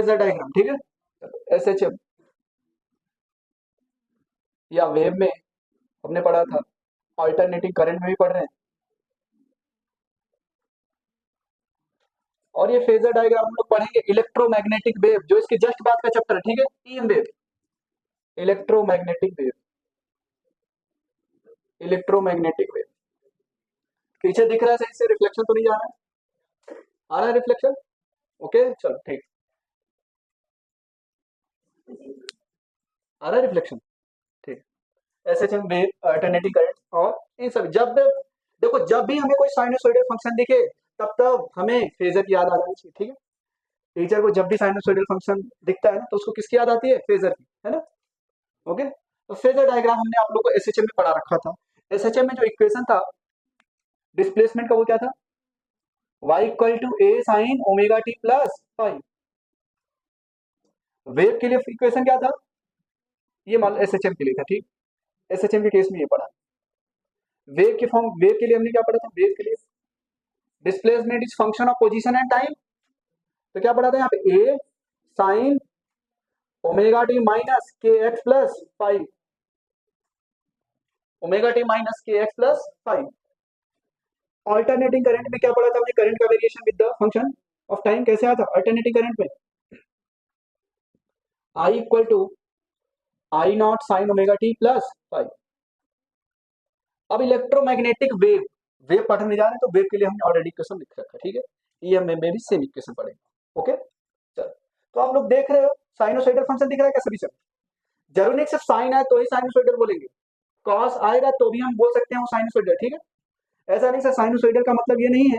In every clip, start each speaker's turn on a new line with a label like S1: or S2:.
S1: Phasor diagram, ठीक है। SHM या वेव में हमने पढ़ा था, अल्टरनेटिंग करंट में भी पढ़ रहे हैं। और ये फेजर डायग्राम हम लोग पढ़ेंगे इलेक्ट्रोमैग्नेटिक वेव, जो इसके जस्ट बाद का चैप्टर है, ठीक है। EM wave, electromagnetic wave, electromagnetic wave. पीछे दिख रहा है सही से? रिफ्लेक्शन तो नहीं जा रहा है? आ रहा है रिफ्लेक्शन? ओके, चलो ठीक, आ रहा है रिफ्लेक्शन, ठीक। एसएचएम वेव, अल्टरनेटिंग करंट, और इन सब जब देखो, जब भी हमें कोई साइनसोइडल फंक्शन दिखे तब तब हमें फेजर की याद आ जानी चाहिए, ठीक है। टीचर को जब भी साइनसोइडल फंक्शन दिखता है ना, तो उसको किसकी याद आती है? फेजर की, है ना। ओके, तो फेजर डायग्राम हमने आप लोग को एसएचएम में पढ़ा रखा था। एसएचएम में जो इक्वेशन था डिस्प्लेसमेंट का, वो क्या था? y equal to A sine omega T plus five. Wave के लिए इक्वेशन क्या था? ये मान लो एसएचएम के लिए था, ठीक। एसएचएम के केस में ये पढ़ा। वेव के फॉर्म, वेव के लिए हमने क्या पढ़ा था? वेव के लिए displacement is function of position and time. तो क्या पढ़ा था यहाँ पे? A sine omega T minus K X plus five, omega T minus K X plus five. Alternating current में क्या पढ़ा था हमने? करंट का variation with the function of time कैसे आता? अल्टरनेटिंग करंट में I equal to I not sine omega T plus five. अब इलेक्ट्रोमैग्नेटिक वेव, वेव पढ़ने जा रहे हैं तो वेव के लिए हमने ऑलरेडी इक्वेशन लिख रखा है, ठीक है। ईएम में भी सेम इक्वेशन पढ़ेंगे, ओके। चलो, तो आप लोग देख रहे हो साइनोसॉइडल फंक्शन दिख रहा है क्या सभी से? जरूरी नहीं सिर्फ साइन आए तो ही साइनोसॉइडल बोलेंगे, कॉस आएगा तो भी हम बोल सकते हैं वो साइनोसॉइडल, ठीक है। ऐसा नहीं सर, साइनोसॉइडल का मतलब ये नहीं है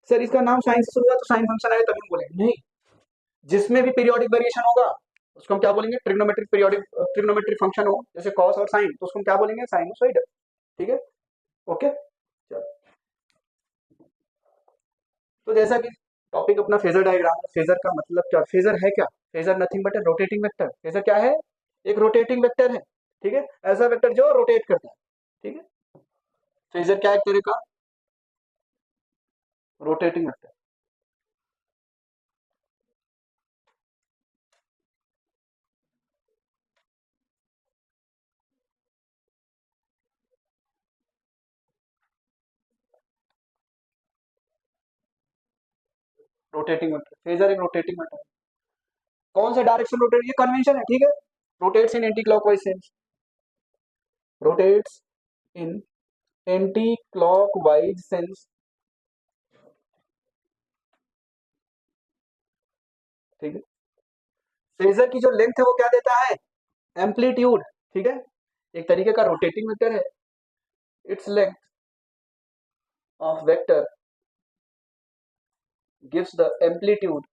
S1: सर इसका नाम साइन से शुरू हुआ तो साइन फंक्शन आए तभी हम बोलेंगे, नहीं। जिसमें भी पीरियोडिक वेरिएशन होगा उसको हम क्या बोलेंगे? ट्रिग्नोमेट्रिक पीरियोडिक, ट्रिग्नोमेट्रिक फंक्शन हो जैसे कॉस और साइन, तो उसको हम क्या बोलेंगे? साइनोसॉइडल, ठीक है। ओके, चलो, तो जैसा कि टॉपिक अपना फेजर डायग्राम है, फेजर का मतलब क्या? फेजर है क्या? Phasor nothing but A rotating vector. Phasor क्या है? एक रोटेटिंग वेक्टर है, ठीक है। ऐसा वेक्टर जो रोटेट करता है, ठीक है। फेजर क्या है? एक तरह का rotating vector. Rotating vector, phasor एक रोटेटिंग वेक्टर। कौन सा डायरेक्शन रोटेट? ये कन्वेंशन है, ठीक है। रोटेट्स इन एंटी क्लॉकवाइज सेंस, रोटेट्स इन एंटी क्लॉकवाइज सेंस, ठीक है। फेजर की जो लेंथ है वो क्या देता है? एम्पलीट्यूड, ठीक है। एक तरीके का रोटेटिंग वेक्टर है। Its length of vector gives the amplitude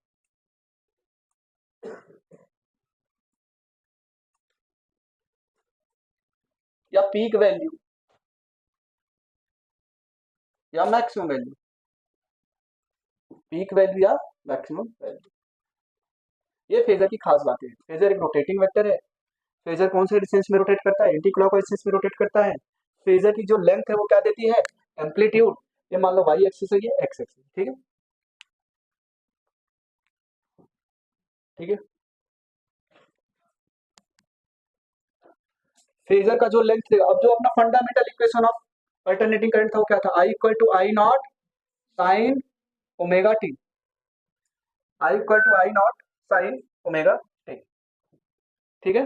S1: या पीक वैल्यू या मैक्सिमम वैल्यू, पीक वैल्यू या मैक्सिमम वैल्यू। ये फेजर की खास बात है। फेजर एक रोटेटिंग वेक्टर है। फेजर कौन से डिस्टेंस में रोटेट करता है? एंटी क्लॉकवाइज डिस्टेंस में रोटेट करता है। फेजर की जो लेंथ है वो क्या देती है? एम्पलीट्यूड। ये मान लो वाई एक्सिस है, ये एक्स एक्सिस, ठीक है, ठीक है। फेजर का जो लेंथ है, अब जो अपना fundamental equation of alternating current था वो क्या था? I equal to I not sine omega T, I equal to I not sine omega T, ठीक है।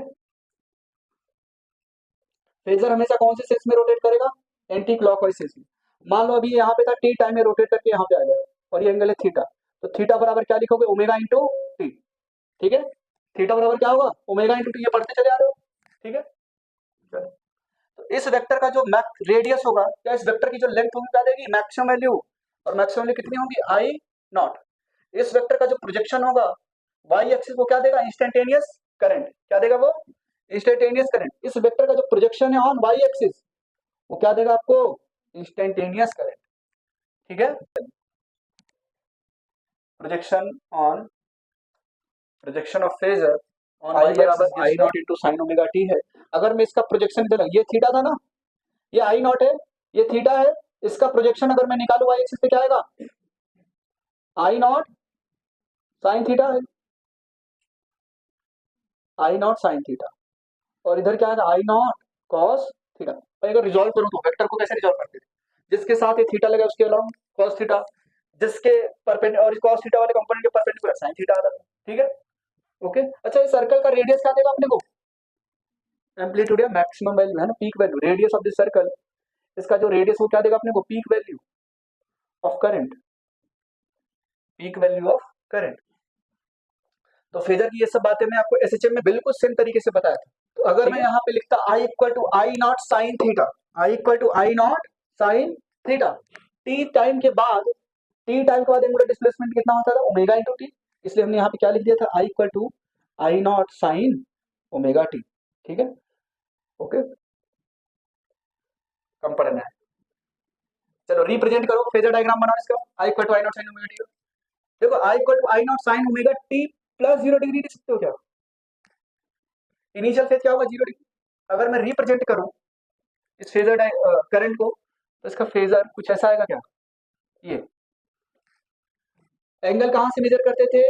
S1: फेजर हमेशा कौन से सेंस में रोटेट करेगा? एंटी क्लॉकवाइज सेंस में। मान लो अभी यहाँ पे था, टी टाइम में रोटेट करके यहाँ पे आ गया और ये एंगल है थीटा, तो थीटा बराबर क्या लिखोगे? ओमेगा इंटू टी, ठीक है। थीटा बराबर क्या होगा? ओमेगा इंटू टी, ये पढ़ते चले आ रहे हो, ठीक है। चलो, तो इस वेक्टर का जो रेडियस होगा, क्या इस वेक्टर की जो लेंथ होगी क्या देगी? Maximum value. और मैक्सिमम वैल्यू कितनी होगी? आई नॉट। इस वेक्टर का जो प्रोजेक्शन होगा वाई एक्सिस, वो क्या देगा? Instantaneous current. क्या देगा वो? Instantaneous current. इस वेक्टर का जो प्रोजेक्शन है ऑन वाई एक्सिस, वो क्या देगा आपको? इंस्टेंटेनियस करंट, ठीक है। Projection on, projection of phasor on Y बराबर I not into sine omega T है। अगर मैं इसका प्रोजेक्शन इधर, ये थीटा था ना, ये आई नॉट है, ये थीटा है, इसका प्रोजेक्शन अगर मैं निकालू वाई एक्सिस पे क्या आएगा? आई नॉट साइन थीटा है, आई नॉट साइन थीटा, और इधर क्या है, आई नॉट कॉस थीटा। भाई अगर रिजॉल्व करूं तो वेक्टर को कैसे रिजॉल्व करते थे, जिसके साथ ये थीटा लगे उसके अलावा कॉस थीटा, जिसके परपेंडिकुलर और कॉस थीटा वाले कंपोनेंट के परपेंडिकुलर साइन थीटा आता था, ठीक है। ओके, अच्छा इस सर्कल का रेडियस क्या देगा अपने को, एम्पलीट्यूड या मैक्सिमम वैल्यू है ना, peak value, radius of this circle, इसका जो रेडियस वो क्या देगा अपने को, peak value of current, peak value of current. तो फेजर की ये सब बातें मैं आपको एसएचएम में बिल्कुल सेम तरीके से बताया था। तो अगर मैं यहाँ पे लिखता I equal to I not sine theta, I equal to I not sine theta, T time के बाद, टी टाइम के बाद एंगुलर डिस्प्लेसमेंट कितना होता था, ओमेगा इंटू टी, इसलिए हमने यहाँ पे क्या लिख दिया था, I equal to I not sine omega T, ठीक है। ओके, कम पढ़ना है। चलो रिप्रेजेंट करो, फेजर डायग्राम बनाओ इसका, I equal to I not sine omega T. देखो I equal to I not sine omega T plus 0 degree लिख सकते हो क्या, इनिशियल फेज क्या होगा 0 डिग्री। अगर मैं रिप्रेजेंट करूं इस फेजर करंट को, तो इसका फेजर कुछ ऐसा आएगा क्या, ये एंगल कहां से मेजर करते थे,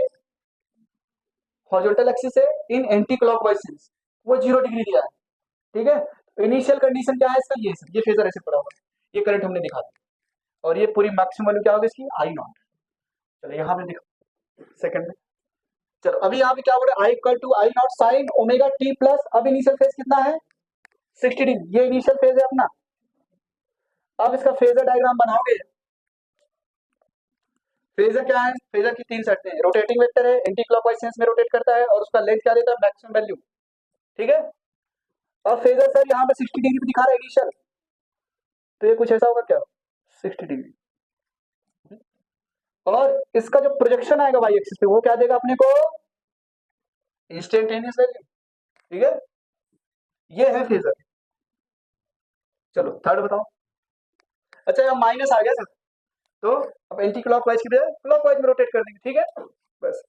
S1: हॉरिजॉन्टल एक्सिस से इन एंटी क्लॉकवाइज सेंस, वो 0 डिग्री दिया है, ठीक है। तो इनिशियल कंडीशन क्या है इसका, ये फेजर ऐसे पड़ा हुआ है, ये करंट हमने दिखा दिया, और ये पूरी मैक्सिमम वैल्यू क्या होगी इसकी, आई नॉट। चलो यहाँ पे देखो सेकंड में, चलो अभी यहाँ पे क्या बोल रहा है, I equal to I not sine omega T plus, अब इनिशियल फेज कितना है 60 डिग्री, ये इनिशियल फेज है अपना। अब इसका फेजर डायग्राम बनाओगे, फेजर क्या है, फेजर की तीन शर्तें हैं, रोटेटिंग वेक्टर है, एंटी क्लॉकवाइज सेंस में रोटेट करता है, और उसका लेंथ क्या देता है, मैक्सिमम वैल्यू, ठीक है। अब फेजर सर यहाँ पे 60 डिग्री पे दिखा रहा है इनिशियल, तो ये कुछ ऐसा होगा क्या, 60 डिग्री, और इसका जो प्रोजेक्शन आएगा वाई एक्सिस पे वो क्या देगा अपने को, इंस्टेंटेनियस वैल्यू, ठीक है। ये है फेजर। चलो थर्ड बताओ, अच्छा यहाँ माइनस आ गया सर, तो अब एंटी क्लॉकवाइज की बजाय क्लॉकवाइज में रोटेट कर देंगे, ठीक है बस।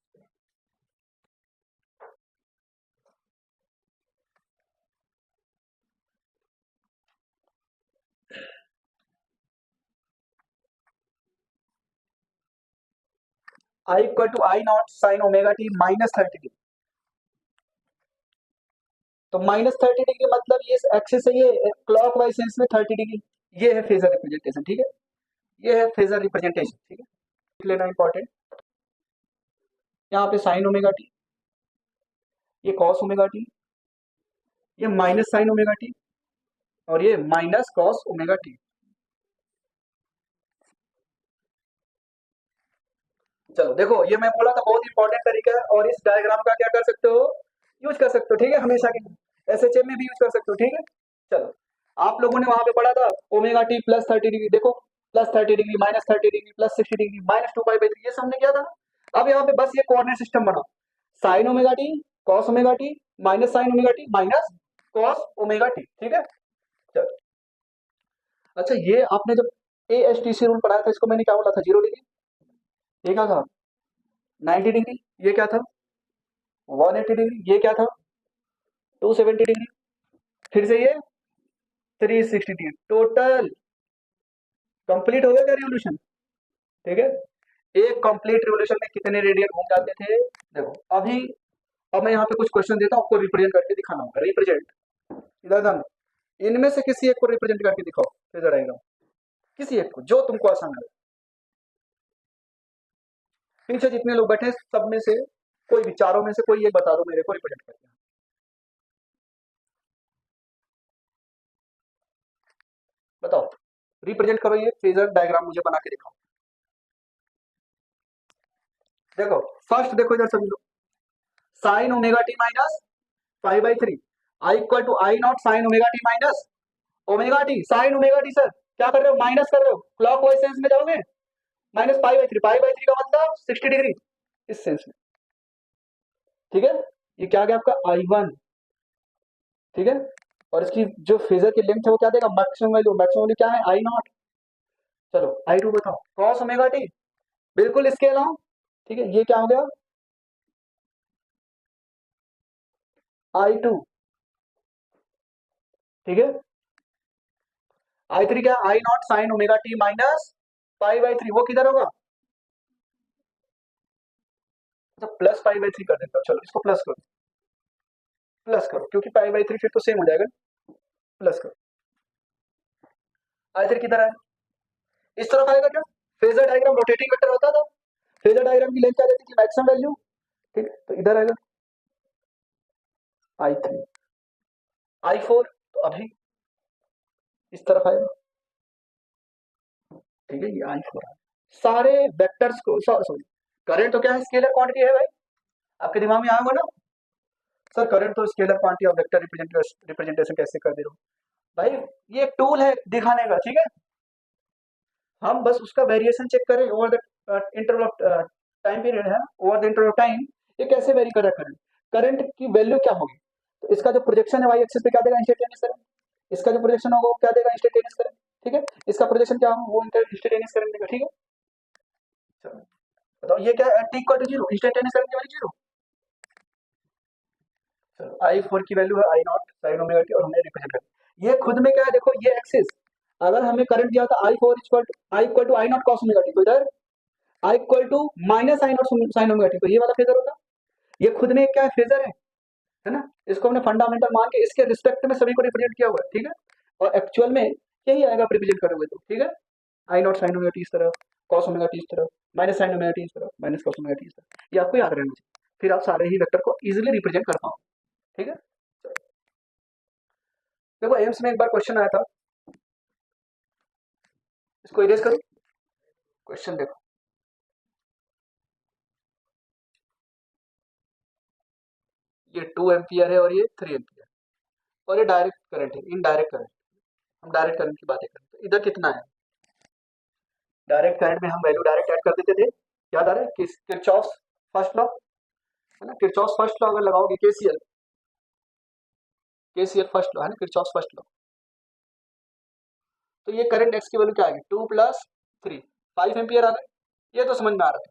S1: I equal to I not sine omega T minus 30 degree, तो माइनस 30 डिग्री मतलब ये एक्सिस है, ये क्लॉकवाइज सेंस में 30 डिग्री, ये है फेजर रिप्रेजेंटेशन, ठीक है, ये है फेजर रिप्रेजेंटेशन, ठीक है, लिख लेना इंपॉर्टेंट। यहाँ पे साइन ओमेगा टी, ये कॉस ओमेगा टी, ये माइनस साइन ओमेगा टी, और ये माइनस कॉस ओमेगा टी। चलो देखो ये मैं बोला था बहुत इंपॉर्टेंट तरीका है, और इस डायग्राम का क्या कर सकते हो, यूज कर सकते हो, ठीक है, हमेशा के लिए एसएचएम में भी यूज कर सकते हो, ठीक है। चलो आप लोगों ने वहां पे पढ़ा था ओमेगा टी प्लस 30 डिग्री, देखो plus 30 degree, minus 30 degree, plus 60 degree, minus 2 pi by 3, ये सब हमने किया था। अब यहाँ पे बस ये कोऑर्डिनेट सिस्टम बनाओ, sine omega t cos omega T minus sine omega T minus cos omega T, ठीक है। चलो अच्छा ये आपने जब A S T C rule पढ़ाया था, इसको मैंने क्या बोला था, 0 डिग्री, ये क्या था 90 डिग्री, ये क्या था 180 डिग्री, ये क्या था 270 डिग्री, फिर से ये 360 डिग्री, टोटल कंप्लीट हो गया क्या रिवोल्यूशन, ठीक है। एक कंप्लीट रिवोल्यूशन में कितने रेडियन घूम जाते थे, देखो अभी, अब मैं यहाँ पे कुछ क्वेश्चन देता हूँ, आपको रिप्रेजेंट करके दिखाना होगा, रिप्रेजेंट इधर ध्यान दो। इनमें से किसी एक को रिप्रेजेंट करके दिखाओ फेजर डायग्राम, किसी एक को जो तुमको आसान लगे, पीछे जितने लोग बैठे हैं, सब में से कोई भी चारों में से कोई एक बता दो मेरे को रिप्रेजेंट करके, बताओ रिप्रेजेंट करो, ये फेजर डायग्राम मुझे बना के दिखाओ। देखो फर्स्ट देखो इधर सभी लोग, sine omega T minus 5/3, I equal to I not sine omega T minus omega t, sine omega t sir क्या कर रहे हो, माइनस कर रहे हो, क्लॉक वाइज सेंस में जाओगे, माइनस पाई बाई थ्री का मतलब 60 डिग्री, इस सेंस में, ठीक है। ये क्या आ गया आपका I1, ठीक है, और इसकी जो फेजर की लेंथ है वो क्या देगा, मैक्सिमम वैल्यू क्या है आई नॉट। चलो I2 बताओ, कॉस ओमेगा टी, बिल्कुल इसके अलावा, ठीक है, ये क्या हो गया I2, ठीक है। I3 क्या, I not sine omega T minus pi by three, वो किधर होगा, तो प्लस पाई बाई थ्री कर देता हूँ, चलो इसको प्लस करो क्योंकि पाई बाई थ्री फिर तो सेम हो जाएगा, प्लस करो। आई थ्री किधर है, इस तरफ आएगा क्या, फेजर डायग्राम रोटेटिंग वेक्टर होता था, फेजर डायग्राम की लेंथ क्या देती थी, मैक्सिमम वैल्यू, ठीक है, तो इधर आएगा आई थ्री, आई फोर तो अभी इस तरफ आएगा, ठीक है, ये आई फोर है। सारे वेक्टर्स को सॉरी, करंट तो क्या है, स्केलर क्वांटिटी है भाई, आपके दिमाग में आएगा ना, सर करंट तो स्केलर क्वांटिटी और वेक्टर रिप्रेजेंटेशन कैसे कर दे रहे हो भाई, ये एक टूल है दिखाने का, ठीक है, हम बस उसका वेरिएशन चेक करें over the interval of time period है, over the interval of time ये कैसे वेरी कर रहा है, करंट की वैल्यू क्या होगी, तो इसका जो प्रोजेक्शन है वाई एक्सिस पे क्या देगा, इंस्टेंटेनियस करंट, इसका जो प्रोजेक्शन होगा वो क्या देगा, इंस्टेंटेनियस करंट, ठीक है, इसका प्रोजेक्शन क्या होगा वो इंस्टेंटेनियस करंट देगा, ठीक है, चलो बताओ ये क्या है, t equal to zero, instantaneous current की वैल्यू जीरो, चलो आई फोर की वैल्यू है I not sine omega t और हमने रिप्रेजेंट कर, ये खुद में क्या है देखो, ये एक्सिस अगर हमें करंट दिया था I equal to I not cos omega T, तो इधर I equal to minus I not sine omega T, तो ये वाला फेजर होगा, ये खुद में एक क्या है, फेजर है ना, इसको हमने फंडामेंटल मान के इसके रिस्पेक्ट में सभी को रिप्रेजेंट किया हुआ है, ठीक है, और एक्चुअल में यही आएगा रिप्रेजेंट करोगे तो, ठीक है, I not sine omega T इस तरफ, कॉस ओमेगा टी इस तरफ, माइनस साइन ओमेगा टी इस तरफ, माइनस कॉस ओमेगा टी इस तरफ, ये आपको याद रहना चाहिए, फिर आप सारे ही वेक्टर को इजीली रिप्रेजेंट कर पाओ, ठीक है। देखो एम्स में एक बार क्वेश्चन आया था, इसको इरेज करो, क्वेश्चन देखो, ये 2 एम्पियर है और ये 3 एम्पियर, और ये डायरेक्ट करंट है, इनडायरेक्ट करंट, हम डायरेक्ट करंट की बातें करें तो इधर कितना है, डायरेक्ट करंट में हम वैल्यू डायरेक्ट ऐड कर देते थे, याद आ रहा है कि किरचॉफ फर्स्ट लॉ है ना, किरचॉफ फर्स्ट लॉ अगर लगाओगे केसीएल फर्स्ट लॉ है ना, किरचॉफ फर्स्ट लॉ, तो ये करंट एक्स की वैल्यू क्या आएगी, 2 प्लस 3 5 एम्पियर आ गए, ये तो समझ में आ रहा था,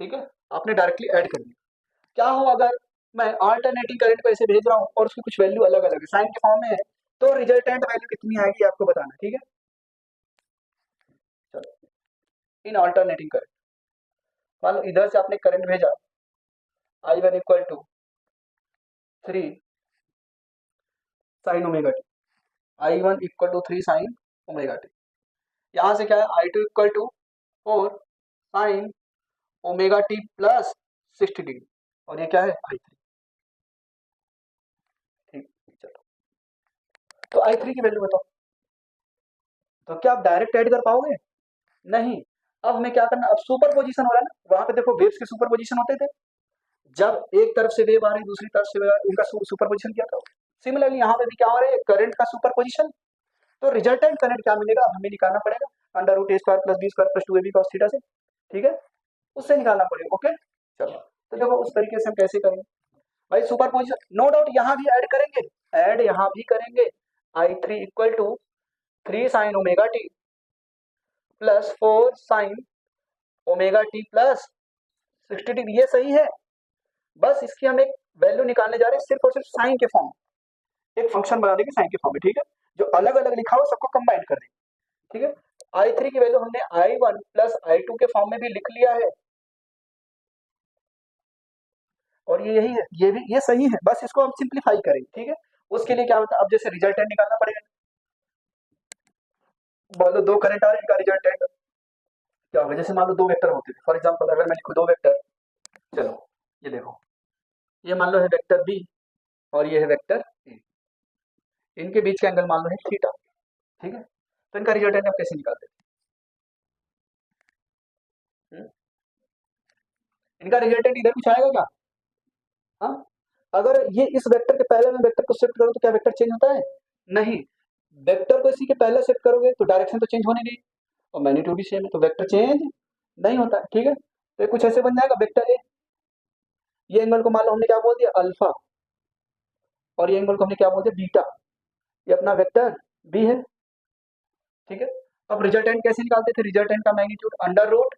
S1: ठीक है, आपने डायरेक्टली ऐड कर दिया, क्या हो अगर मैं अल्टरनेटिंग करंट को ऐसे भेज रहा हूँ और उसकी कुछ वैल्यू अलग अलग है, साइन के फॉर्म में है, तो रिजल्टेंट वैल्यू कितनी आएगी आपको बताना, ठीक है, चलो इन अल्टरनेटिंग करंट, मान लो इधर से आपने करंट भेजा I one equal to 3 sine omega T, I one equal to 3 sine omega T, यहाँ से क्या है I two equal to 4 sine omega T plus 60 degree, और ये क्या है आई थ्री, ठीक, चलो तो आई थ्री की वैल्यू बताओ, तो क्या आप डायरेक्ट ऐड कर पाओगे, नहीं, अब हमें क्या करना, अब सुपर पोजिशन हो रहा है ना, वहां पे देखो वेव्स के सुपर पोजिशन होते थे, जब एक तरफ से वेव आ रही दूसरी तरफ से वेव उनका सुपर पोजिशन किया था, सिमिलरली यहाँ पे भी क्या हो रहा है, करंट का सुपर पोजिशन, तो रिजल्टेंट करंट क्या मिलेगा हमें निकालना पड़ेगा, under root A square plus B square plus two A B cos theta से, ठीक है, उससे निकालना पड़ेगा, ओके, चलो तो देखो उस तरीके से हम कैसे करेंगे भाई, सुपर पोजिशन नो डाउट यहाँ भी ऐड करेंगे, ऐड यहाँ भी करेंगे, I three equal to 3 sine omega T plus 4 sine omega T plus 60 degree, ये सही है, बस इसकी हम एक वैल्यू निकालने जा रहे हैं सिर्फ और सिर्फ साइन के फॉर्म, एक फंक्शन बना देंगे साइन के फॉर्म में, ठीक है, जो अलग अलग लिखा हो सबको कंबाइन कर देंगे, ठीक है, आई थ्री की वैल्यू हमने I one plus I two के फॉर्म में भी लिख लिया है, और ये यही है, ये भी ये सही है, बस इसको हम सिंप्लीफाई करेंगे, ठीक है, उसके लिए क्या होता है, अब जैसे रिजल्टेंट निकालना पड़ेगा, बोलो दो करंट आ रहे हैं, इनका रिजल्टेंट क्या होगा, जैसे मान लो दो वेक्टर होते थे, फॉर एग्जांपल अगर मैं लिखूं दो वेक्टर, चलो ये देखो, ये मान लो है वेक्टर बी और ये है वेक्टर ए, इनके बीच का एंगल मान लो है थीटा, ठीक है, तो इनका रिजल्टेंट आप कैसे निकालते हैं, इनका रिजल्टेंट इधर कुछ आएगा क्या, हाँ, अगर ये इस वेक्टर के पहले में वेक्टर को शिफ्ट करो तो क्या वेक्टर चेंज होता है, नहीं, वेक्टर को इसी के पहले शिफ्ट करोगे तो डायरेक्शन तो चेंज होने नहीं, और मैग्नीट्यूड भी सेम है तो वेक्टर चेंज नहीं होता है, ठीक है, तो ये कुछ ऐसे बन जाएगा वेक्टर ए, ये एंगल को मान लो हमने क्या बोल दिया अल्फा, और ये एंगल को हमने क्या बोल दिया बीटा, ये अपना वेक्टर बी है, ठीक है, अब रिजल्टेंट कैसे निकालते थे, रिजल्टेंट का magnitude under root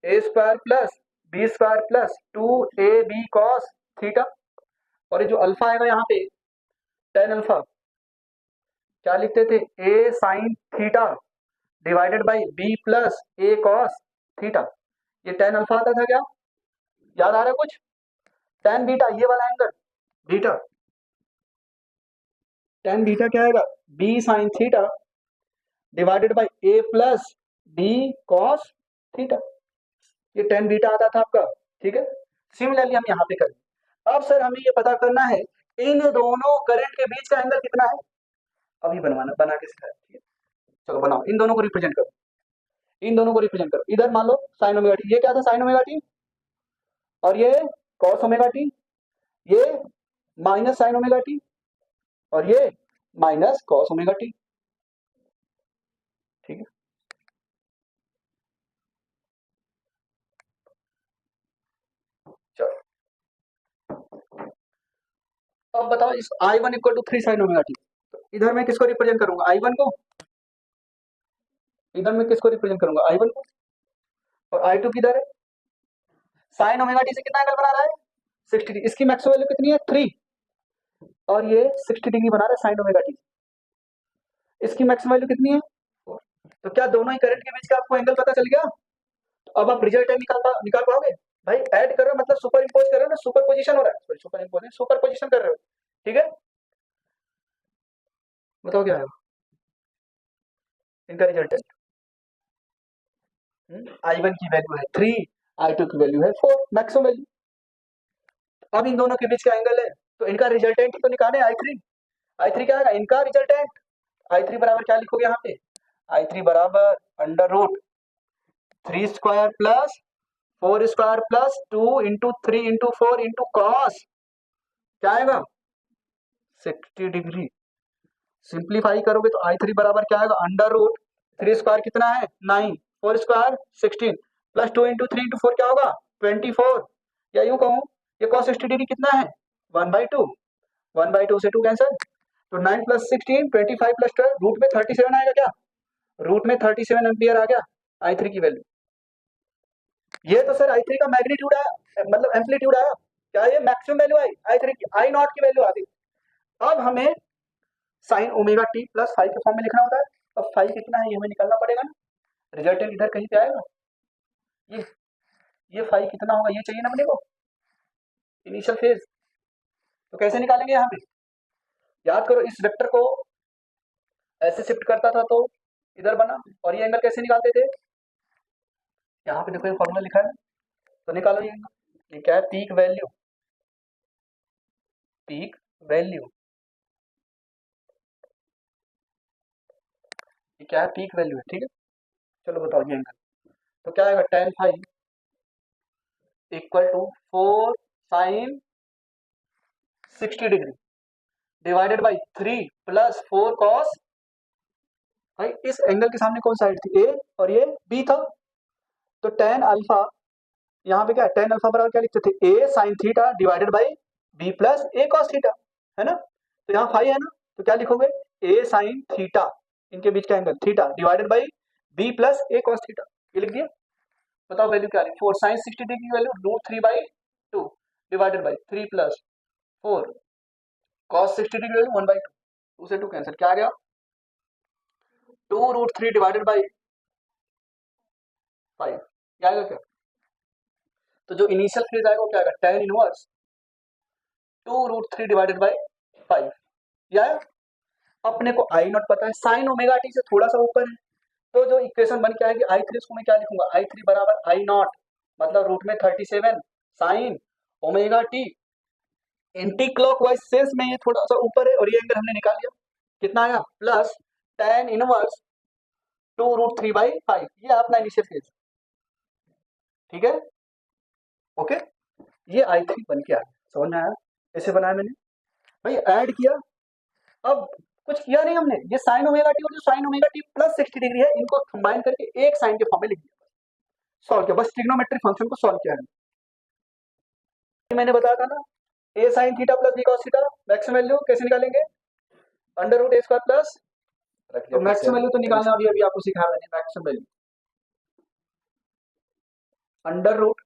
S1: A square plus B square plus two A B cos theta, और ये जो अल्फा आएगा यहाँ पे टेन अल्फा, क्या लिखते थे A sine theta divided by B plus A cos theta, ये टेन अल्फा आता था क्या, याद आ रहा है कुछ? टेन बीटा ये वाला एंगल बीटा, टेन बीटा क्या आएगा? B sine theta divided by A plus B cos theta, ये टेन बीटा आता था आपका। ठीक है, सिमिलरली हम यहाँ पे करें। अब सर हमें ये पता करना है इन दोनों करंट के बीच का एंगल कितना है। अभी बनवाना, बना के सिखाया। ठीक है, चलो बनाओ, इन दोनों को रिप्रेजेंट करो, इन दोनों को रिप्रेजेंट करो। इधर मान लो साइन ओमेगा टी, ये क्या था? साइन ओमेगा टी, और ये कॉस ओमेगा टी, ये माइनस साइन ओमेगा टी, और ये माइनस कॉस ओमेगा टी। ठीक है, चलो अब बताओ इस I one equal to three sine omega t, इधर मैं किसको रिप्रेजेंट करूंगा? आई वन को। इधर मैं किसको रिप्रेजेंट करूंगा? आई वन को। और आई टू किधर है? साइन ओमेगा टी से कितना एंगल बना रहा है? 60 डिग्री। इसकी मैक्सिमम वैल्यू कितनी है? 3, और ये 60 डिग्री बना रहा है साइन ओमेगा टी। इसकी मैक्सिमम वैल्यू कितनी है? 4। तो क्या दोनों ही करंट के बीच का आपको एंगल पता चल गया? तो अब आप रिजल्ट निकाल पाओगे? भाई ऐड कर रहे हो मतलब सुपर इम्पोज कर रहे हो ना, सुपर पोजिशन हो रहा है, सॉरी सुपर इम्पोज नहीं, सुपर पोजिशन कर रहे हो। ठीक है, बताओ क्या है इनका रिजल्टेंट? आई वन की वैल्यू है 3, आई टू की वैल्यू है 4 मैक्सिमम वैल्यू। अब इन दोनों के बीच का एंगल है, तो इनका रिजल्टेंट तो निकाले आई थ्री। आई थ्री क्या है इनका रिजल्टेंट? आई थ्री बराबर क्या लिखोगे यहाँ पे? आई थ्री बराबर under root 3 square plus 4 square plus 2 into 3 into 4 into cos, क्या आएगा? 60 डिग्री। सिंप्लीफाई करोगे तो आई थ्री बराबर क्या आएगा? अंडर रूट 3 स्क्वायर कितना है? 9, 4 स्क्वायर 16, प्लस 2 इंटू 3 इंटू 4 क्या होगा? 24। या यूं कहूं ये कॉस 60 डिग्री कितना है? 1/2, 1/2 से 2 कैंसिल, तो 9 प्लस 16 25 प्लस 12 रूट में 37 आएगा क्या? रूट में 37 एम्पियर आ गया आई थ्री की वैल्यू। ये तो सर आई थ्री का मैग्नीट्यूड है, मतलब एम्पलीट्यूड आया। क्या ये maximum value I I three की? आई नॉट की वैल्यू आ गई। अब हमें sign omega T plus five के फॉर्म में लिखना होता है। अब फाइव कितना है ये हमें निकालना पड़ेगा ना, रिजल्टेंट इधर कहीं पे आएगा। ये ये फाइव कितना होगा ये चाहिए ना अपने को, इनिशियल फेज। तो कैसे निकालेंगे यहाँ पे? याद करो इस वेक्टर को ऐसे शिफ्ट करता था तो इधर बना, और ये एंगल कैसे निकालते थे? यहाँ पे देखो ये फॉर्मूला लिखा है, तो निकालो ये एंगल। ये क्या है? पीक वैल्यू, पीक वैल्यू, ये क्या है? पीक वैल्यू है। ठीक है, चलो बताओ ये एंगल तो क्या आएगा? Tan five equal to 4 sine 60 degree divided by 3 plus 4 cos. भाई इस एंगल के सामने कौन साइड थी? ए, और ये बी था। तो टेन अल्फा, यहाँ पे क्या है? टेन अल्फा बराबर क्या लिखते थे? A sine theta divided by B plus A cos theta, है ना? तो यहाँ फाइव है ना, तो क्या लिखोगे? ए साइन थीटा, इनके बीच का angle theta divided by B plus A cos theta, ये लिख दिया। बताओ वैल्यू क्या आ रही? 4 साइन 60 डिग्री की value root 3/2 divided by 3 plus 4 cos 60 degree value 1/2, 2 से 2 कैंसिल, क्या आ गया? 2 रूट 3 डिवाइडेड बाई 5, क्या आएगा क्या? तो जो इनिशियल फेज आएगा वो क्या आएगा? Tan inverse 2 root 3 divided by 5, या अपने को आई नॉट पता है, साइन ओमेगा टी से थोड़ा सा ऊपर है, तो जो इक्वेशन बन के आएगी आई थ्री, उसको मैं क्या लिखूंगा? आई थ्री बराबर आई नॉट मतलब रूट में 37 sign omega T, anti clockwise sense में ये थोड़ा सा ऊपर है, और ये एंगल हमने निकाल लिया, कितना आया? प्लस टेन इनवर्स 2 रूट 3/5, ये अपना इनिशियल फेज। ठीक है, ओके, ये आई थ्री बन के आया, समझ में आया? ऐसे बनाया मैंने, भाई ऐड किया। अब कुछ किया नहीं हमने, ये साइन ओमेगा टी और जो sign omega T plus 60 degree है, इनको कंबाइन करके एक साइन के फॉर्म में लिख दिया, सॉल्व किया, बस ट्रिग्नोमेट्रिक फंक्शन को सॉल्व किया है। मैंने बताया था ना, A sine theta plus B cos theta, maximum value कैसे निकालेंगे? Under root A square plus, तो मैक्सिमम वैल्यू तो निकालना अभी अभी आपको सिखाया मैंने, maximum value under root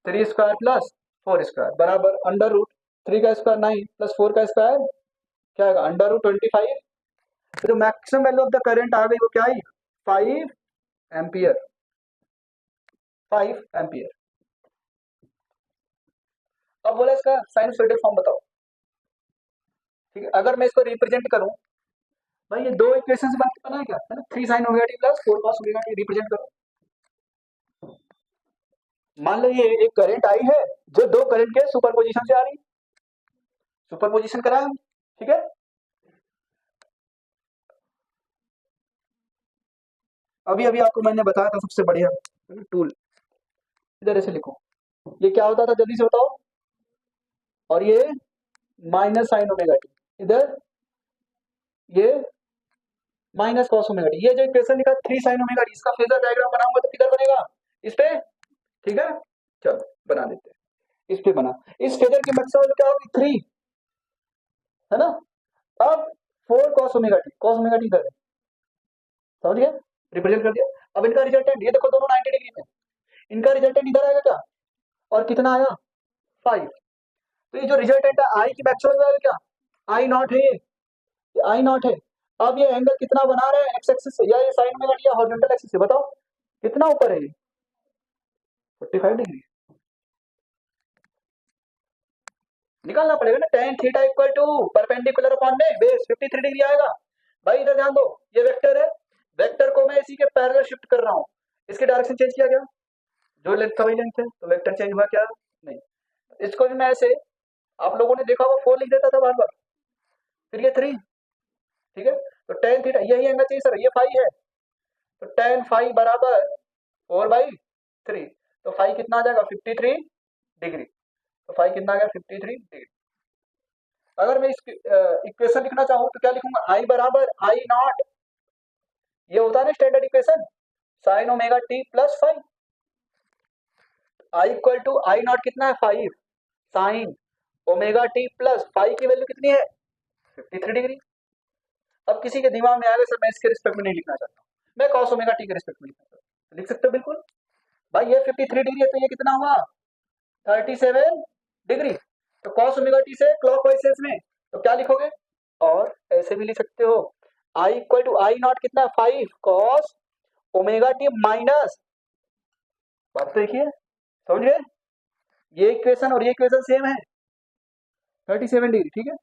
S1: 3 square plus 4 square बराबर अंडर रूट 3 का स्क्वायर 9 प्लस 4 का स्क्वायर क्या आएगा? Under root 25। फिर maximum value of the current आ गई, वो क्या आई? 5 एम्पियर, 5 एम्पियर। अब बोला इसका साइनसोइडल फॉर्म बताओ। ठीक है, अगर मैं इसको रिप्रेजेंट करूं, भाई ये दो इक्वेशन बना है क्या, है ना, 3 sin omega T plus 4 cos omega T, represent करो। मान लो ये एक करंट आई है जो दो करंट के सुपरपोजिशन से आ रही, सुपरपोजिशन करा है, ठीक है। अभी अभी आपको मैंने बताया था सबसे बढ़िया टूल, इधर ऐसे लिखो, ये क्या होता था जल्दी से बताओ, और ये माइनस साइन ओमेगा टी, इधर ये माइनस कॉस ओमेगा टी, ये जो इक्वेशन लिखा 3 sin ओमेगा टी, इसका फेजर डायग्राम बनाऊंगा तो किधर बनेगा, इस पे, ठीक है। चलो बना देते हैं, इस पे बना, इस फेजर की मैक्सिमम वैल्यू क्या होगी 3, है ना। अब 4 cos omega T, cos omega t इधर है, समझ गए, रिप्रेजेंट कर दिया। अब इनका रिजल्टेंट, ये देखो दोनों 90 डिग्री में, इनका रिजल्टेंट इधर आएगा क्या, और कितना आया 5, तो ये जो रिजल्टेंट है आई की मैक्सिमम वैल्यू क्या, आई नॉट है, ये आई नॉट है। अब ये एंगल कितना बना रहे हैं एक्स एक्सिस से, या ये साइन ओमेगा टी या हॉरिजॉन्टल एक्सिस से, बताओ कितना ऊपर है ये, 45 डिग्री। निकालना पड़ेगा ना, tan theta equal to perpendicular upon में बेस 53 डिग्री आएगा। भाई इधर ध्यान दो, ये वेक्टर है, वेक्टर को मैं इसी के पैरेलल शिफ्ट कर रहा हूँ, इसकी डायरेक्शन चेंज किया गया, जो लेंथ था वही लेंथ है, तो वेक्टर चेंज हुआ क्या, नहीं। इसको भी मैं ऐसे, आप लोगों ने देखा वो 4 लिख देता था बार बार, फिर ये 3, ठीक है। तो tan थीटा यही एंगल चाहिए सर, ये 5 है, तो tan फाइव बराबर 4/3, तो फाइव कितना आ जाएगा 53 डिग्री, तो फाइव कितना आ गया 53 डिग्री। अगर मैं इस इक्वेशन लिखना चाहूँ तो क्या लिखूंगा, आई बराबर आई नॉट, ये होता है ना standard equation, sine omega T plus 5, I equal to I naught कितना है 5, साइन ओमेगा टी प्लस 5 की वैल्यू कितनी है 53 डिग्री। अब किसी के दिमाग में आएगा सर मैं इसके रिस्पेक्ट में नहीं लिखना चाहता हूँ, मैं cos ओमेगा टी के रिस्पेक्ट में लिखना चाहता हूँ, लिख सकते हो बिल्कुल। भाई ये 53 डिग्री है तो ये कितना हुआ 37 डिग्री, तो cos ओमेगा टी से क्लॉकवाइज में, तो क्या लिखोगे, और ऐसे भी लिख सकते हो, आई इक्वल टू आई नॉट कितना 5 cos ओमेगा टी माइनस, बात तो देखिए, समझ गए, ये इक्वेशन और ये इक्वेशन सेम है 37 डिग्री, ठीक है।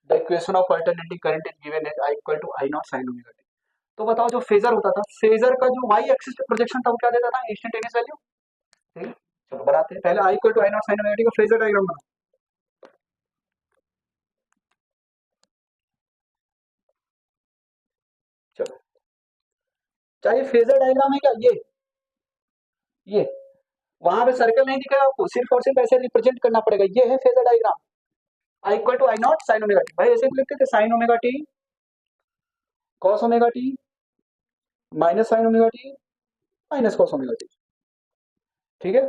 S1: The equation of alternating current is given as I equal to I not sine omega T. तो बताओ जो फेजर होता था, फेजर का जो वाई एक्सिस पे प्रोजेक्शन था वो क्या देता था, इंस्टेंटेनियस वैल्यू, ठीक है। चलो बनाते हैं, पहले I equal to I not sine omega T का फेजर डायग्राम बना, चलो चाहिए फेजर डायग्राम है क्या, ये वहां पे सर्कल नहीं दिखा आपको, सिर्फ और सिर्फ ऐसे रिप्रेजेंट करना पड़ेगा, ये है phasor diagram, I equal to I not sine omega t, भाई ऐसे भी लिखते थे sine omega t cos omega T minus sine omega T minus cos omega T, ठीक है।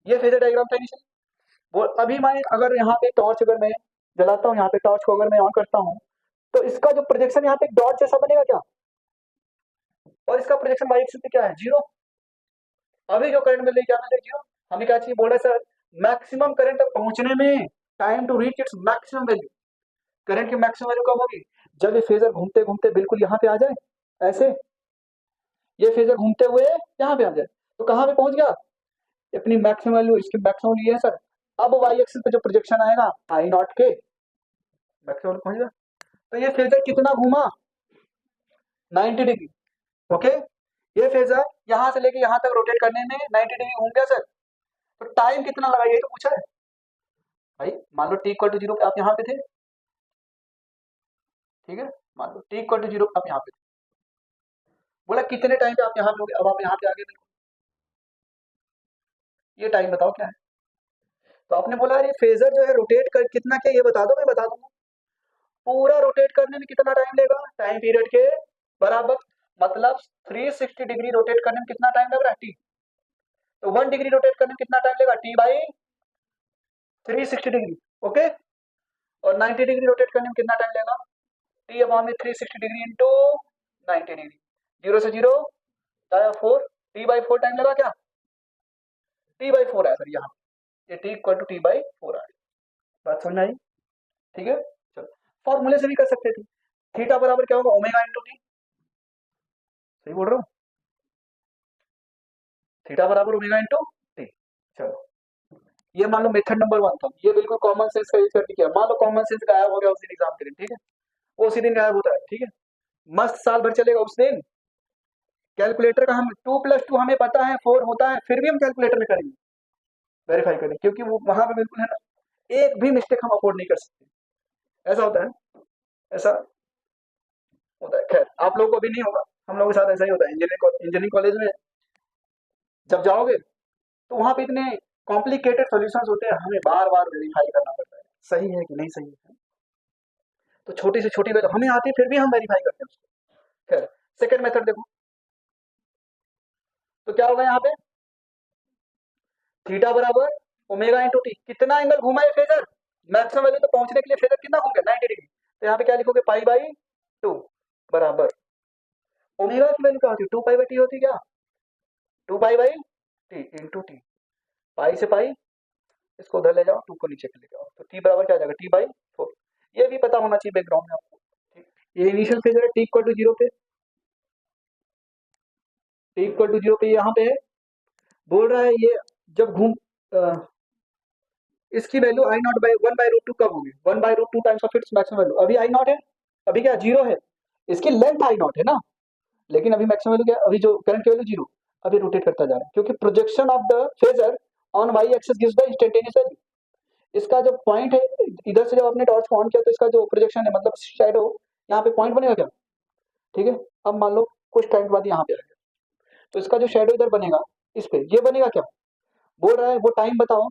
S1: ये फेजर डायग्राम था इनिशियल, वो अभी मैं अगर यहाँ पे टॉर्च अगर मैं जलाता हूँ, यहाँ पे टॉर्च को अगर मैं ऑन करता हूँ, तो इसका जो प्रोजेक्शन यहाँ पे एक डॉट जैसा बनेगा क्या, और इसका प्रोजेक्शन वाई एक्सिस पे क्या है 0, अभी जो करंट मिल रही है क्या मिल रही है 0, हमें क्या चाहिए बोल रहे सर, मैक्सिमम करंट तक पहुंचने में time to reach its maximum value, current की मैक्सिमम वैल्यू कब होगी, जब ये फेजर घूमते घूमते बिल्कुल यहाँ पे आ जाए, ऐसे ये फेजर घूमते हुए यहाँ पे आ जाए, तो कहाँ पे पहुंच गया, अपनी मैक्सिमम वैल्यू, इसकी मैक्सिमम वैल्यू है सर। अब वाई एक्सिस पे जो प्रोजेक्शन आएगा आई नॉट के मैक्सिमम पहुंच गया, तो ये फेजर कितना घूमा 90 डिग्री, ओके। ये फेजर यहाँ से लेके यहाँ तक रोटेट करने में 90 डिग्री घूम गया सर, तो टाइम कितना लगा ये तो पूछा है भाई। मान लो टी इक्वल टू 0 पे आप यहाँ पे थे, ठीक है, मान लो टी इक्वल टू 0 पे आप यहाँ पे थे, बोला कितने टाइम पे आप यहाँ पे हो गए, अब आप यहाँ पे आ गए, ये टाइम बताओ क्या है। तो आपने बोला अरे फेजर जो है रोटेट कर कितना क्या, ये बता दो, मैं बता दूंगा, पूरा रोटेट करने में कितना टाइम लेगा, टाइम पीरियड के बराबर, मतलब 360 डिग्री रोटेट करने में कितना टाइम लग रहा है टी, तो 1 डिग्री रोटेट करने में कितना टाइम लेगा टी बाई 360 डिग्री, ओके। और 90 डिग्री रोटेट करने में कितना टाइम लेगा टी अपॉन में 360 डिग्री इंटू 90 डिग्री, 0 से 0 आया 4, टी बाई 4 टाइम लगा क्या, टी बाई 4 आया सर यहाँ, ये t equal to t by 4 आया, बात समझ में आई, ठीक है। चलो फॉर्मूले से भी कर सकते थे, थीटा बराबर क्या होगा ओमेगा इंटू टी, सही बोल रहा हूँ, थीटा बराबर ओमेगा इंटू टी, चलो ये मान लो मेथड नंबर 1 था, ये बिल्कुल कॉमन सेंस का यूज करके किया। मान लो कॉमन सेंस गायब हो गया उस दिन एग्जाम के दिन, ठीक है, वो उसी दिन गायब होता है, ठीक है, मस्त साल भर चलेगा उस दिन। कैलकुलेटर का हम 2 + 2 हमें पता है 4 होता है, फिर भी हम कैलकुलेटर में करेंगे, वेरीफाई करेंगे, क्योंकि वो वहां पे बिल्कुल है ना, एक भी मिस्टेक हम अफोर्ड नहीं कर सकते। ऐसा होता है, ऐसा होता है। खैर आप लोगों को भी नहीं होगा, हम लोगों के साथ ऐसा ही होता है। इंजीनियरिंग कॉलेज में जब जाओगे तो वहां पे इतने कॉम्प्लिकेटेड सॉल्यूशंस होते हैं, हमें बार बार वेरीफाई करना पड़ता है सही है कि नहीं सही है। तो छोटी से छोटी वैल्यू हमें आती है, फिर भी हम वेरीफाई करते हैं उसको। खैर सेकंड मेथड देखो, तो क्या होगा यहाँ पे, थीटा बराबर ओमेगा इंटू टी। कितना एंगल घुमा है फेजर, मैक्सिमम वैल्यू तो पहुंचने के लिए फेजर कितना घूम गया, 90 डिग्री। तो यहाँ पे क्या लिखोगे, पाई/2 बराबर ओमेगा की वैल्यू क्या होती है, 2 पाई/टी होती है क्या, 2 पाई/टी इंटू टी। पाई से पाई इसको उधर ले जाओ, 2 को नीचे ले जाओ, तो टी बराबर क्या आ जाएगा, टी/4। ये भी पता होना चाहिए बैकग्राउंड में आपको, ठीक? ये इनिशियल फेजर है, टी इक्वल टू जीरो पे, टी इक्वल टू जीरो पे यहाँ पे है, बोल रहा है ये जब इसकी वैल्यू आई नॉट बाई 1/√2 कब होगी, 1/√2 times of its maximum value. अभी आई नॉट है, अभी क्या जीरो है, इसकी लेंथ आई नॉट है ना, लेकिन अभी मैक्सिमम वैल्यू क्या है, अभी जो करंट की वैल्यू जीरो, अभी रोटेट करता जा रहा है, क्योंकि projection of the phasor on Y axis gives the instantaneous value. इसका जो पॉइंट है, इधर से जब आपने टॉर्च को ऑन किया तो इसका जो प्रोजेक्शन है, मतलब शैडो, यहाँ पे पॉइंट बनेगा क्या, ठीक है। अब मान लो कुछ टाइम बाद यहाँ पे आ गया, तो इसका जो शैडो इधर बनेगा, इस पे ये बनेगा क्या, बोल रहा है वो टाइम बताओ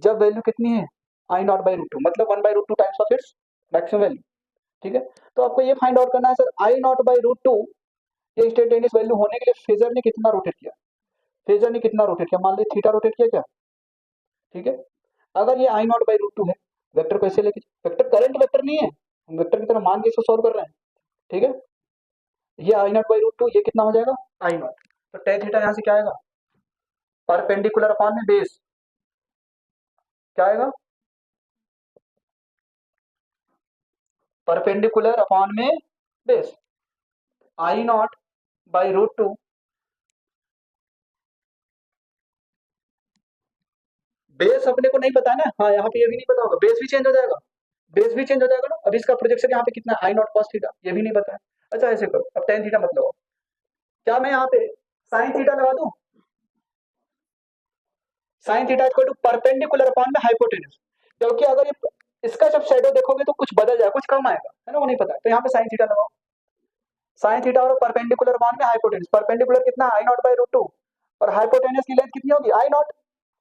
S1: जब वैल्यू कितनी है, I0/√2, मतलब 1/√2 times of its maximum value, ठीक है। तो आपको ये फाइंड आउट करना है, सर I0/√2 ये इंस्टेंटेनियस वैल्यू होने के लिए फेजर ने कितना रोटेट किया, फेजर ने कितना रोटेट किया, मान ली थीटा रोटेट किया क्या, ठीक है। अगर ये I0/√2 है, वेक्टर को ऐसे लेके, वेक्टर करंट वेक्टर नहीं है, हम वेक्टर की तरह मान के इसको सॉल्व कर रहे हैं, ठीक है। ये I0/√2 ये कितना हो जाएगा, I0, तो tan थीटा यहाँ से क्या आएगा, परपेंडिकुलर अपॉन में बेस, क्या आएगा, परपेंडिकुलर अपॉन में बेस, I0/√2 बेस अपने को नहीं पता है ना, हाँ यहाँ पे ये भी नहीं पता होगा, बेस भी चेंज हो जाएगा, बेस भी चेंज हो जाएगा ना। अब इसका प्रोजेक्शन यहाँ पे कितना, I0 cos थीटा, ये भी नहीं पता है। अच्छा ऐसे करो, अब tan थीटा मत लगाओ, क्या मैं यहाँ पे sin थीटा लगा दूं, sin theta equal to perpendicular upon में हाइपोटेन्यूज, क्योंकि अगर ये इसका जब शैडो देखोगे तो कुछ बदल जाएगा, कुछ कम आएगा, है ना, वो नहीं पता, तो यहाँ पे sin थीटा लगाओ, sin थीटा और परपेंडिकुलर अपॉन में हाइपोटेन्यूज, परपेंडिकुलर कितना I0/√2 और हाइपोटेन्यूज की लेंथ कितनी होगी I0,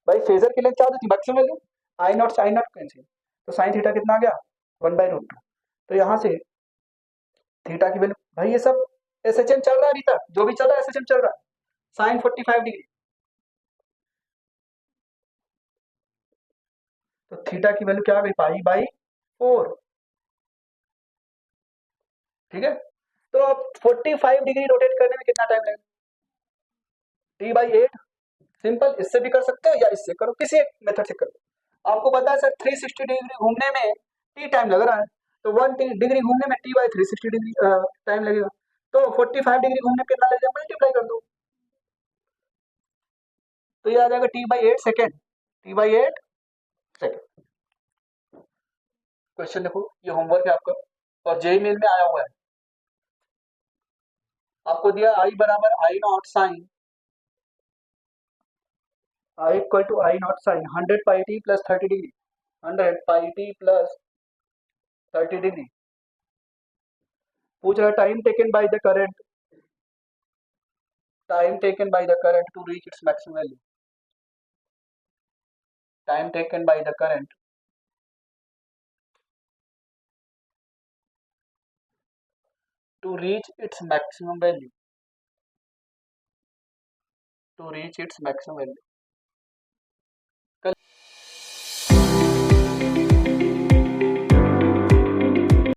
S1: भाई फेजर की लेंथ क्या होती है मैक्सिमम वैल्यू, I0 से I0 कैंसिल, तो sin थीटा कितना आ गया 1/√2। तो यहाँ से थीटा की वैल्यू, भाई ये सब एसएचएम चल रहा है अभी तक, जो भी चल रहा है एसएचएम चल रहा है, साइन 45 डिग्री, तो थीटा की वैल्यू क्या आ गई, पाई/4, ठीक है। तो अब 45 डिग्री रोटेट करने में कितना टाइम लगेगा, T/8, सिंपल, इससे भी कर सकते हो या इससे करो, किसी एक मेथड से करो। आपको पता है सर 360 डिग्री घूमने में टी टाइम लग रहा है, तो 1 डिग्री घूमने में T/360 डिग्री टाइम लगेगा, तो 45 डिग्री घूमने में कितना लगेगा, मल्टीप्लाई कर दो, तो ये आ जाएगा T/8 second, T/8 second. Question देखो, ये होमवर्क है आपका, और जेई मेल में आया हुआ है, आपको दिया आई बराबर I0 sine, I equal to I0 sine 100πt plus 30 degree, 100πt plus 30 degree. पूछ रहा है time taken by the current, time taken by the current to reach its maximum value, time taken by the current to reach its maximum value, to reach its maximum value.